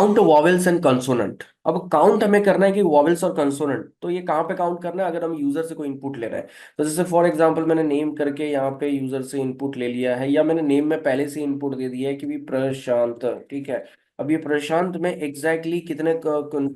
Count vowels and consonant. अब count हमें करना है कि वॉवेल्स और कंसोनेंट, तो ये कहाँ पे काउंट करना है? अगर हम यूजर से कोई इनपुट ले रहे हैं, तो जैसे फॉर एग्जांपल मैंने नेम करके यहाँ पे यूजर से इनपुट ले लिया है, या मैंने नेम में पहले से इनपुट दे दिया है कि भी प्रशांत, ठीक है। अब ये प्रशांत में एग्जैक्टली कितने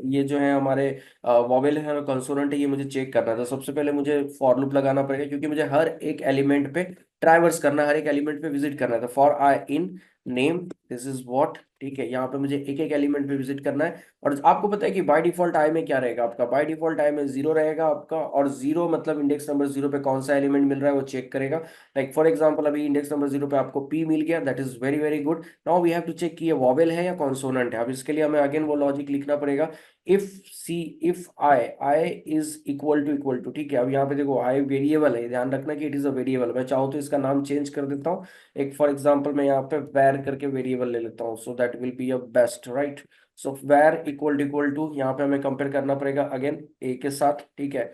ये जो है हमारे वॉवेल है और कंसोनेंट है, ये मुझे चेक करना है। तो सबसे पहले मुझे फॉर लूप लगाना पड़ेगा, क्योंकि मुझे हर एक एलिमेंट पे ट्रैवर्स करना है, हर एक एलिमेंट पे विजिट करना है। तो for I in name this is what, ठीक है। यहाँ पे मुझे एक एक एलिमेंट पे विजिट करना है। और आपको पता है कि बाय डिफॉल्ट आई में क्या रहेगा आपका? बाय डिफॉल्ट आई में जीरो रहेगा आपका, और जीरो मतलब इंडेक्स नंबर जीरो पे कौन सा एलिमेंट मिल रहा है वो चेक करेगा। लाइक फॉर एग्जांपल अभी इंडेक्स नंबर जीरो पे आपको पी मिल गया, that is very very good. Now we have to check कि ये वॉवेल है या कॉन्सोनेंट है। अब इसके लिए हमें अगेन वो लॉजिक लिखना पड़ेगा। If c if i is equal to, ठीक है। अब यहाँ पे देखो आई वेरिएबल है, ध्यान रखना कि इट इज अ वेरिएबल। मैं चाहूँ तो इसका नाम चेंज कर देता हूँ। एक फॉर एग्जांपल मैं यहाँ पे वैर करके वेरिएबल ले लेता हूँ, so that will be a best, right. So var equal to यहाँ पे हमें कंपेयर करना पड़ेगा अगेन ए के साथ, ठीक है।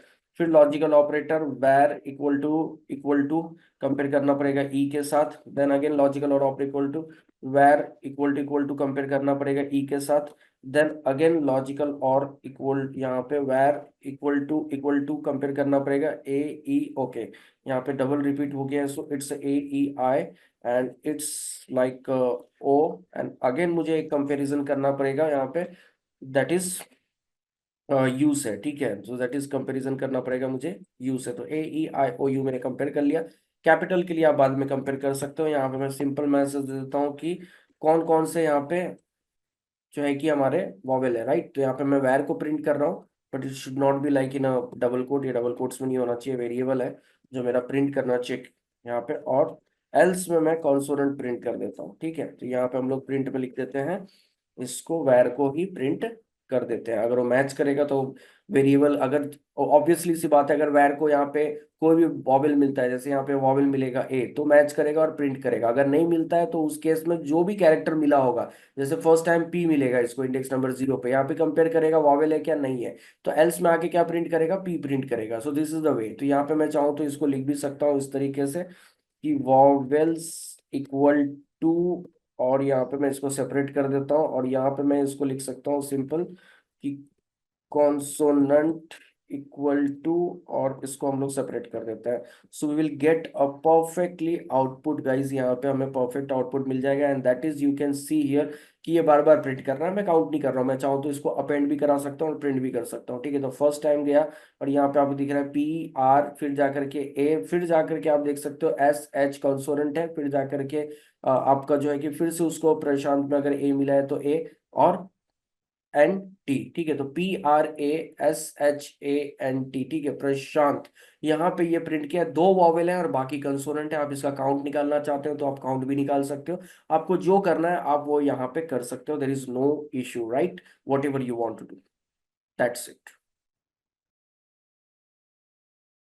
फिर लॉजिकल ऑपरेटर वैर इक्वल टू कंपेयर करना पड़ेगा ई के साथ। देन अगेन लॉजिकल और ऑपरेटर इक्वल टू वैर इक्वल टू कंपेयर करना पड़ेगा ई के साथ। देन अगेन लॉजिकल और इक्वल, यहाँ पे वैर इक्वल टू कंपेयर करना पड़ेगा ए ई, ओके। यहाँ पे डबल रिपीट हो गया है, so it's a E I and it's like oh. And again मुझे एक कंपैरिजन करना पड़ेगा यहाँ पे, दैट इज यू से, ठीक है। सो दैट इज कंपैरिजन करना पड़ेगा मुझे यू से। तो ए ई आई ओ यू मैंने कंपेयर कर लिया। कैपिटल के लिए आप बाद में कंपेयर कर सकते हो। यहाँ पे मैं सिंपल मैसेज दे देता हूँ कि कौन कौन से यहाँ पे जो है कि हमारे वॉवेल है, राइट। तो यहाँ पे मैं वैर को प्रिंट कर रहा हूँ, but it should not be like in a double quote. ये डबल कोट्स में नहीं होना चाहिए, वेरिएबल है जो मेरा प्रिंट करना चाहिए यहाँ पे। और एल्स में मैं कॉन्सोनेंट प्रिंट कर देता हूँ, ठीक है। तो यहाँ पे हम लोग प्रिंट में लिख देते हैं, इसको वैर को ही प्रिंट कर देते हैं। अगर वो मैच करेगा तो वेरिएबल, अगर ऑब्वियसली सी बात है, अगर वैर को यहाँ पे कोई भी वॉवेल मिलता है, जैसे यहाँ पे वॉवेल मिलेगा ए, तो मैच करेगा और प्रिंट करेगा। अगर नहीं मिलता है तो उस केस में जो भी कैरेक्टर मिला होगा, जैसे फर्स्ट टाइम पी मिलेगा इसको इंडेक्स नंबर जीरो पे, यहाँ पे कंपेयर करेगा वॉवेल है क्या नहीं है, तो एल्स में आके क्या प्रिंट करेगा? पी प्रिंट करेगा। So this is the way. तो यहाँ पे मैं चाहूँ तो इसको लिख भी सकता हूँ इस तरीके से कि वॉवेल्स इक्वल टू, और यहाँ पे मैं इसको सेपरेट कर देता हूँ, और यहाँ पे मैं इसको लिख सकता हूँ सिंपल कि कॉन्सोनेंट इक्वल टू, और इसको हम लोग सेपरेट कर देते हैं। So we will get a perfectly output guys. यहाँ पे हमें परफेक्ट आउटपुट मिल जाएगा, and that is you can see here कि ये बार बार प्रिंट कर रहा है। मैं काउंट नहीं कर रहा हूँ, मैं चाहूँ तो इसको अपेंड भी करा सकता हूँ और प्रिंट भी कर सकता हूँ, ठीक है। तो फर्स्ट टाइम गया, और यहाँ पे आपको दिख रहा है पी आर, फिर जाकर के ए, फिर जाकर के आप देख सकते हो एस एच कंसोनेंट है, फिर जाकर के आपका जो है कि फिर से उसको प्रशांत में अगर ए मिला है तो ए, और एन टी, ठीक है। तो P R A S H A N T, ठीक है, प्रशांत। यहाँ पे ये प्रिंट किया, दो वॉवेल है और बाकी कंसोनेंट है। आप इसका काउंट निकालना चाहते हो तो आप काउंट भी निकाल सकते हो। आपको जो करना है आप वो यहाँ पे कर सकते हो, there is no issue, right. Whatever you want to do, that's it.